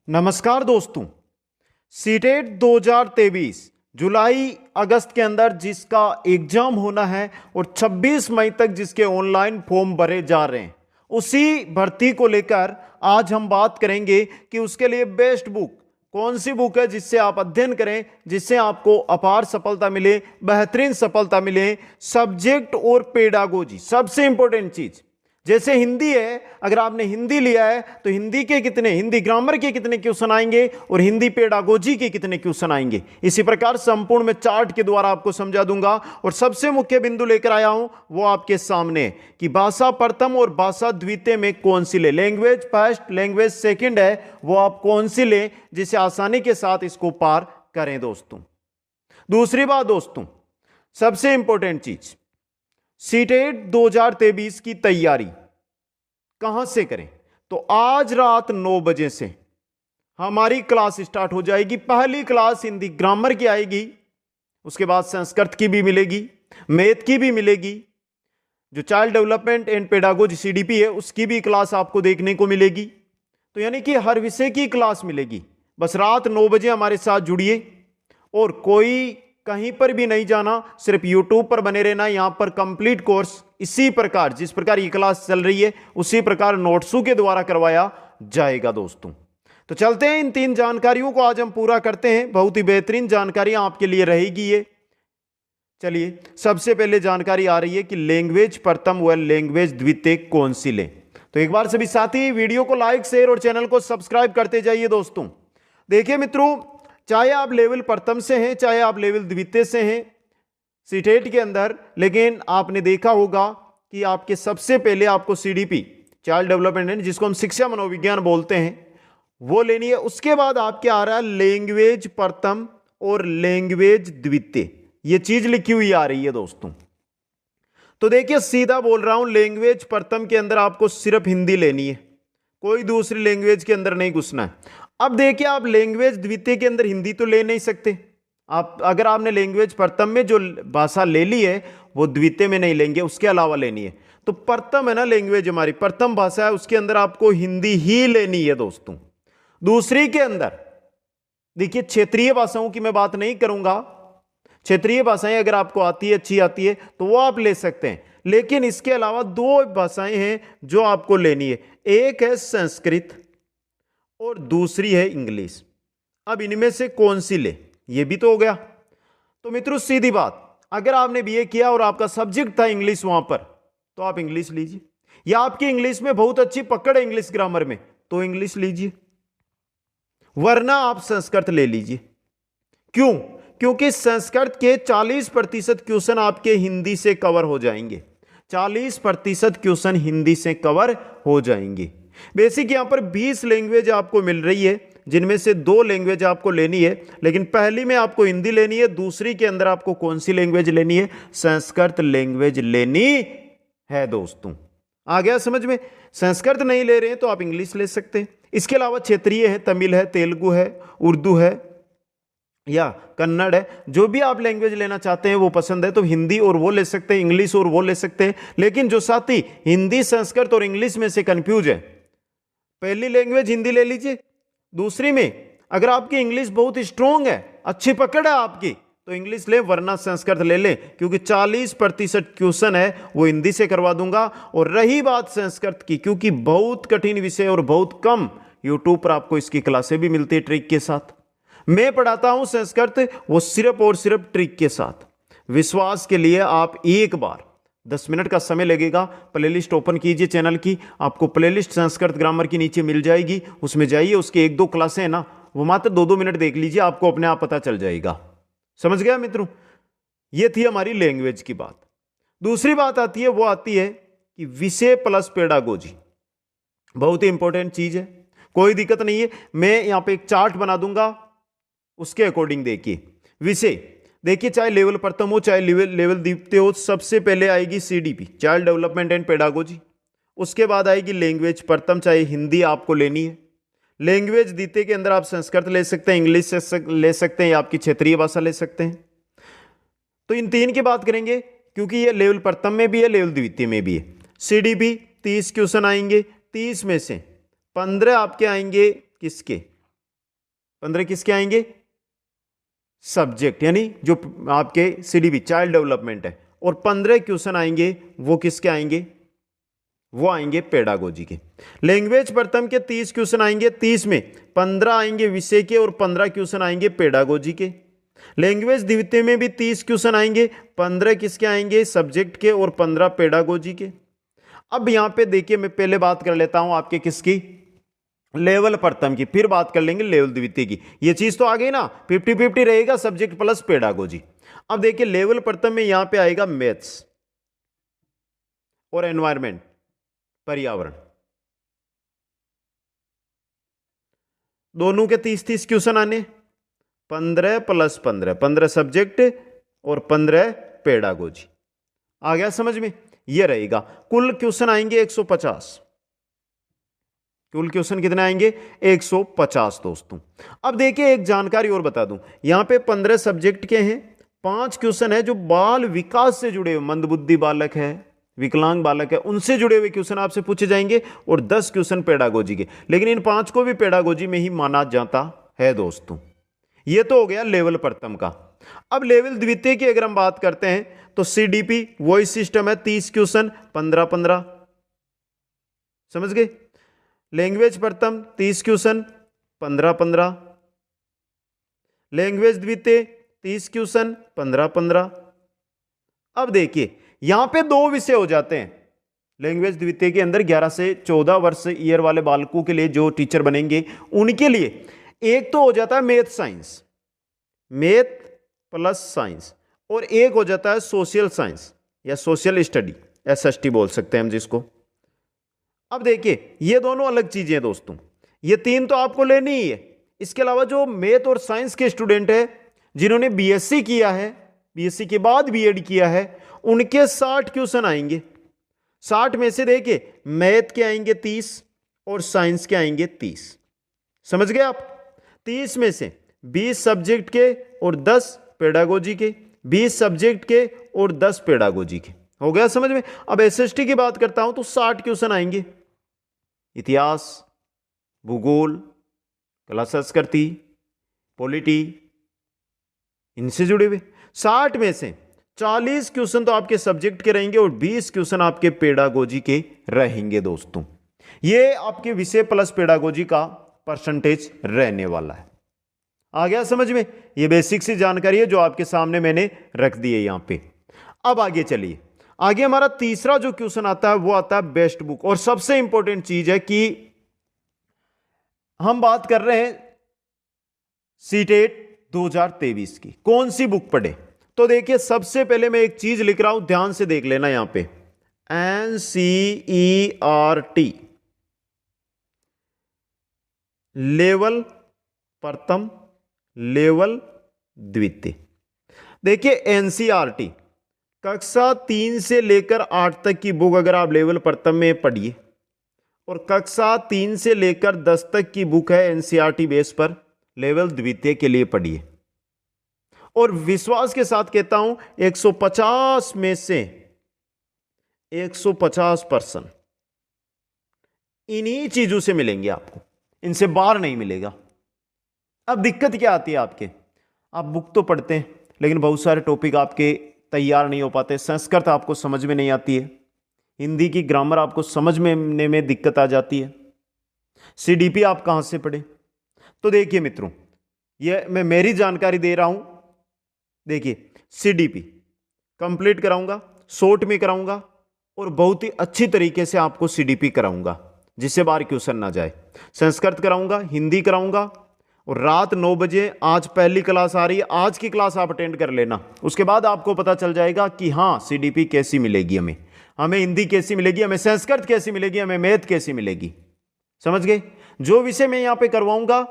नमस्कार दोस्तों। सीटेट 2023 जुलाई अगस्त के अंदर जिसका एग्जाम होना है और 26 मई तक जिसके ऑनलाइन फॉर्म भरे जा रहे हैं, उसी भर्ती को लेकर आज हम बात करेंगे कि उसके लिए बेस्ट बुक कौन सी बुक है जिससे आप अध्ययन करें, जिससे आपको अपार सफलता मिले, बेहतरीन सफलता मिले। सब्जेक्ट और पेडागोजी सबसे इंपॉर्टेंट चीज। जैसे हिंदी है, अगर आपने हिंदी लिया है तो हिंदी ग्रामर के कितने क्वेश्चन आएंगे और हिंदी पेडागोजी के कितने क्वेश्चन आएंगे। इसी प्रकार संपूर्ण मैं चार्ट के द्वारा आपको समझा दूंगा और सबसे मुख्य बिंदु लेकर आया हूं वो आपके सामने है कि भाषा प्रथम और भाषा द्वितीय में कौन सी ले, लैंग्वेज फर्स्ट लैंग्वेज सेकंड है वो आप कौन सी ले जिसे आसानी के साथ इसको पार करें दोस्तों। दूसरी बात दोस्तों, सबसे इंपॉर्टेंट चीज, सीटेट 2023 की तैयारी कहां से करें। तो आज रात 9 बजे से हमारी क्लास स्टार्ट हो जाएगी। पहली क्लास हिंदी ग्रामर की आएगी, उसके बाद संस्कृत की भी मिलेगी, मैथ की भी मिलेगी, जो child development and pedagogy CDP है उसकी भी क्लास आपको देखने को मिलेगी। तो यानी कि हर विषय की क्लास मिलेगी। बस रात 9 बजे हमारे साथ जुड़िए और कोई कहीं पर भी नहीं जाना, सिर्फ YouTube पर बने रहना। यहां पर कंप्लीट कोर्स इसी प्रकार जिस प्रकार ये क्लास चल रही है उसी प्रकार नोट्सों के द्वारा करवाया जाएगा दोस्तों। तो चलते हैं, इन 3 जानकारियों को आज हम पूरा करते हैं। बहुत ही बेहतरीन जानकारियां आपके लिए रहेगी ये। चलिए, सबसे पहले जानकारी आ रही है कि लैंग्वेज प्रथम व लैंग्वेज द्वितीय कौन सी ले। तो एक बार सभी साथी वीडियो को लाइक शेयर और चैनल को सब्सक्राइब करते जाइए दोस्तों। देखिए मित्रों, चाहे आप लेवल प्रथम से हैं चाहे आप लेवल द्वितीय से हैं सीटेट के अंदर, लेकिन आपने देखा होगा कि आपके सबसे पहले आपको सीडीपी चाइल्ड डेवलपमेंट जिसको हम शिक्षा मनोविज्ञान बोलते हैं वो लेनी है। उसके बाद आपके आ रहा है लैंग्वेज प्रथम और लैंग्वेज द्वितीय, ये चीज लिखी हुई आ रही है दोस्तों। तो देखिए, सीधा बोल रहा हूं, लैंग्वेज प्रथम के अंदर आपको सिर्फ हिंदी लेनी है, कोई दूसरी लैंग्वेज के अंदर नहीं घुसना है। अब देखिए, आप लैंग्वेज द्वितीय के अंदर हिंदी तो ले नहीं सकते। आप अगर आपने लैंग्वेज प्रथम में जो भाषा ले ली है वो द्वितीय में नहीं लेंगे, उसके अलावा लेनी है। तो प्रथम है ना, लैंग्वेज हमारी प्रथम भाषा है, उसके अंदर आपको हिंदी ही लेनी है दोस्तों। दूसरी के अंदर देखिए, क्षेत्रीय भाषाओं की मैं बात नहीं करूंगा। क्षेत्रीय भाषाएं अगर आपको आती है, अच्छी आती है तो वो आप ले सकते हैं, लेकिन इसके अलावा 2 भाषाएं हैं जो आपको लेनी है। एक है संस्कृत और दूसरी है इंग्लिश। अब इनमें से कौन सी ले, ये भी तो हो गया। तो मित्रों सीधी बात, अगर आपने बीए किया और आपका सब्जेक्ट था इंग्लिश वहां पर, तो आप इंग्लिश लीजिए, या आपकी इंग्लिश में बहुत अच्छी पकड़ है इंग्लिश ग्रामर में तो इंग्लिश लीजिए, वरना आप संस्कृत ले लीजिए। क्यों? क्योंकि संस्कृत के 40% क्वेश्चन आपके हिंदी से कवर हो जाएंगे। 40% क्वेश्चन हिंदी से कवर हो जाएंगे। बेसिक यहां पर 20 लैंग्वेज आपको मिल रही है, जिनमें से 2 लैंग्वेज आपको लेनी है, लेकिन पहली में आपको हिंदी लेनी है, दूसरी के अंदर आपको कौन सी लैंग्वेज लेनी है? संस्कृत लैंग्वेज लेनी है दोस्तों। आ गया समझ में? संस्कृत नहीं ले रहे हैं तो आप इंग्लिश ले सकते हैं। इसके अलावा क्षेत्रीय है, तमिल है, तेलुगु है, उर्दू है या कन्नड़ है, जो भी आप लैंग्वेज लेना चाहते हैं वो पसंद है तो हिंदी और वो ले सकते हैं, इंग्लिश और वो ले सकते हैं। लेकिन जो साथी हिंदी संस्कृत और इंग्लिश में से कंफ्यूज है, पहली लैंग्वेज हिंदी ले लीजिए, दूसरी में अगर आपकी इंग्लिश बहुत स्ट्रोंग है, अच्छी पकड़ है आपकी, तो इंग्लिश ले, वरना संस्कृत ले ले, क्योंकि 40% क्वेश्चन है वो हिंदी से करवा दूंगा। और रही बात संस्कृत की, क्योंकि बहुत कठिन विषय और बहुत कम यूट्यूब पर आपको इसकी क्लासें भी मिलती है ट्रिक के साथ। मैं पढ़ाता हूं संस्कृत, वो सिर्फ और सिर्फ ट्रिक के साथ। विश्वास के लिए आप एक बार 10 मिनट का समय लगेगा, प्लेलिस्ट ओपन कीजिए चैनल की, आपको प्लेलिस्ट संस्कृत ग्रामर की नीचे मिल जाएगी, उसमें जाइए, उसके 1-2 क्लासें हैं ना, वो मात्र 2-2 मिनट देख लीजिए, आपको अपने आप पता चल जाएगा। समझ गया मित्रों? ये थी हमारी लैंग्वेज की बात। दूसरी बात आती है, वो आती है कि विषय प्लस पेडागोजी, बहुत ही इंपॉर्टेंट चीज है, कोई दिक्कत नहीं है। मैं यहां पे एक चार्ट बना दूंगा, उसके अकॉर्डिंग देखिए विषय। देखिए, चाहे लेवल प्रथम हो चाहे लेवल द्वितीय हो, सबसे पहले आएगी CDP child development and pedagogy. उसके बाद आएगी लैंग्वेज प्रथम, चाहे हिंदी आपको लेनी है। लैंग्वेज द्वितीय के अंदर आप संस्कृत ले सकते हैं, इंग्लिश ले सकते हैं, या आपकी क्षेत्रीय भाषा ले सकते हैं। तो इन 3 की बात करेंगे, क्योंकि ये लेवल प्रथम में भी है, लेवल द्वितीय में भी है। सीडीपी 30 क्वेश्चन आएंगे, 30 में से 15 आपके आएंगे किसके? 15 किसके आएंगे? सब्जेक्ट, यानी जो आपके सीडीपी चाइल्ड डेवलपमेंट है। और 15 क्वेश्चन आएंगे वो किसके आएंगे? वो आएंगे पेडागोजी के। लैंग्वेज प्रथम के 30 क्वेश्चन आएंगे, 30 में 15 आएंगे विषय के और 15 क्वेश्चन आएंगे पेडागोजी के। लैंग्वेज द्वितीय में भी 30 क्वेश्चन आएंगे, 15 किसके आएंगे? सब्जेक्ट के और 15 पेडागोजी के। अब यहां पे देखिए, मैं पहले बात कर लेता हूं आपके किसकी? लेवल प्रथम की, फिर बात कर लेंगे लेवल द्वितीय की। ये चीज तो आ गई ना, 50-50 रहेगा सब्जेक्ट प्लस पेडागोजी। अब देखिए लेवल प्रथम में यहां पे आएगा मैथ्स और एनवायरमेंट, पर्यावरण, दोनों के 30-30 क्वेश्चन आने, 15 + 15, 15 सब्जेक्ट और 15 पेडागोजी। आ गया समझ में? ये रहेगा। कुल क्वेश्चन आएंगे 150। कुल क्वेश्चन कितने आएंगे? 150 दोस्तों। अब देखिए एक जानकारी और बता दूं, यहां पे 15 सब्जेक्ट के हैं, 5 क्वेश्चन है जो बाल विकास से जुड़े हुए, मंदबुद्धि बालक है, विकलांग बालक है, उनसे जुड़े हुए क्वेश्चन आपसे पूछे जाएंगे, और 10 क्वेश्चन पेडागोजी के। लेकिन इन 5 को भी पेडागोजी में ही माना जाता है दोस्तों। ये तो हो गया लेवल प्रथम का। अब लेवल द्वितीय की अगर हम बात करते हैं तो सीडीपी वही सिस्टम है, 30 क्वेश्चन 15-15, समझ गए? लैंग्वेज प्रथम 30 क्वेश्चन 15-15, लैंग्वेज द्वितीय 30 क्वेश्चन 15-15। अब देखिए यहां पे 2 विषय हो जाते हैं लैंग्वेज द्वितीय के अंदर। 11 से 14 वर्ष ईयर वाले बालकों के लिए जो टीचर बनेंगे उनके लिए एक तो हो जाता है math science, math plus science, और एक हो जाता है सोशल साइंस या सोशल स्टडी, एसएसटी बोल सकते हैं हम जिसको। अब देखिए ये दोनों अलग चीजें हैं दोस्तों, ये 3 तो आपको लेनी ही है। इसके अलावा जो मैथ और साइंस के स्टूडेंट है जिन्होंने बीएससी किया है, बीएससी के बाद बीएड किया है, उनके 60 क्वेश्चन आएंगे। 60 में से देखिए मैथ के आएंगे 30 और साइंस के आएंगे 30, समझ गए आप? 30 में से 20 सब्जेक्ट के और 10 पेडागोजी के, 20 सब्जेक्ट के और 10 पेडागोजी के। हो गया समझ में? अब एसएसटी की बात करता हूं तो 60 क्वेश्चन आएंगे, इतिहास, भूगोल, कला संस्कृति, पॉलिटी, इनसे जुड़े हुए। 60 में से 40 क्वेश्चन तो आपके सब्जेक्ट के रहेंगे और 20 क्वेश्चन आपके पेडागोजी के रहेंगे दोस्तों। ये आपके विषय प्लस पेडागोजी का परसेंटेज रहने वाला है। आ गया समझ में? ये बेसिक सी जानकारी है जो आपके सामने मैंने रख दी है यहां पे। अब आगे चलिए, आगे हमारा तीसरा जो क्वेश्चन आता है वो आता है बेस्ट बुक। और सबसे इंपॉर्टेंट चीज है कि हम बात कर रहे हैं सीटेट 2023 की, कौन सी बुक पढ़े? तो देखिए सबसे पहले मैं एक चीज लिख रहा हूं, ध्यान से देख लेना यहां पे, NCERT लेवल प्रथम, लेवल द्वितीय। देखिए एनसीईआरटी कक्षा 3 से लेकर 8 तक की बुक अगर आप लेवल प्रथम में पढ़िए, और कक्षा 3 से लेकर 10 तक की बुक है एनसीईआरटी बेस पर, लेवल द्वितीय के लिए पढ़िए। और विश्वास के साथ कहता हूं 150 में से 150% इन्हीं चीजों से मिलेंगे आपको, इनसे बाहर नहीं मिलेगा। अब दिक्कत क्या आती है आपके? आप बुक तो पढ़ते हैं लेकिन बहुत सारे टॉपिक आपके तैयार नहीं हो पाते। संस्कृत आपको समझ में नहीं आती है, हिंदी की ग्रामर आपको समझने में दिक्कत आ जाती है, सीडीपी आप कहां से पढ़े? तो देखिए मित्रों, ये मैं मेरी जानकारी दे रहा हूं। देखिए सीडीपी कंप्लीट कराऊंगा, शॉर्ट में कराऊंगा और बहुत ही अच्छी तरीके से आपको सीडीपी कराऊंगा जिससे बाहर क्वेश्चन ना जाए। संस्कृत कराऊंगा, हिंदी कराऊंगा, और रात 9 बजे आज पहली क्लास आ रही है, आज की क्लास आप अटेंड कर लेना। उसके बाद आपको पता चल जाएगा कि हाँ सीडीपी कैसी मिलेगी, हमें हिंदी कैसी मिलेगी, हमें संस्कृत कैसी मिलेगी, हमें मैथ कैसी मिलेगी। समझ गए? जो विषय मैं यहां पे करवाऊंगा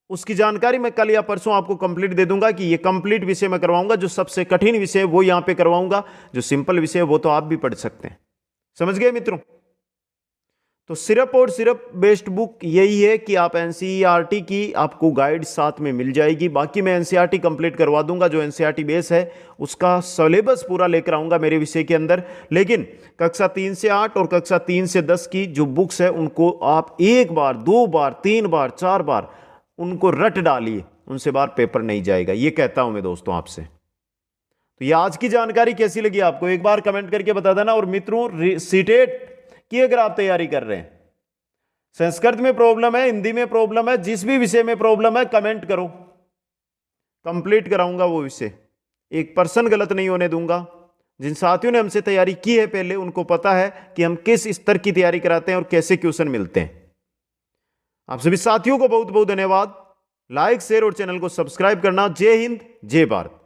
उसकी जानकारी मैं कल या परसों आपको कंप्लीट दे दूंगा कि ये कंप्लीट विषय मैं करवाऊंगा। जो सबसे कठिन विषय है वो यहां पे करवाऊंगा, जो सिंपल विषय है वो तो आप भी पढ़ सकते हैं। समझ गए मित्रों? तो सिर्फ और सिर्फ बेस्ट बुक यही है कि आप एनसीईआरटी की आपको गाइड साथ में मिल जाएगी। बाकी मैं एनसीईआरटी कंप्लीट करवा दूंगा, जो एनसीईआरटी बेस है उसका सिलेबस पूरा लेकर आऊंगा मेरे विषय के अंदर। लेकिन कक्षा 3 से 8 और कक्षा 3 से 10 की जो बुक्स है उनको आप 1 बार, 2 बार, 3 बार, 4 बार उनको रट डालिए, उनसे बाहर पेपर नहीं जाएगा, ये कहता हूं मैं दोस्तों आपसे। तो ये आज की जानकारी कैसी लगी आपको, एक बार कमेंट करके बता देना। और मित्रों, सीटेट की अगर आप तैयारी कर रहे हैं, संस्कृत में प्रॉब्लम है, हिंदी में प्रॉब्लम है, जिस भी विषय में प्रॉब्लम है कमेंट करो, कंप्लीट कराऊंगा वो विषय, 1% गलत नहीं होने दूंगा। जिन साथियों ने हमसे तैयारी की है पहले, उनको पता है कि हम किस स्तर की तैयारी कराते हैं और कैसे क्वेश्चन मिलते हैं। आप सभी साथियों को बहुत बहुत धन्यवाद। लाइक, शेयर और चैनल को सब्सक्राइब करना। जय हिंद, जय भारत।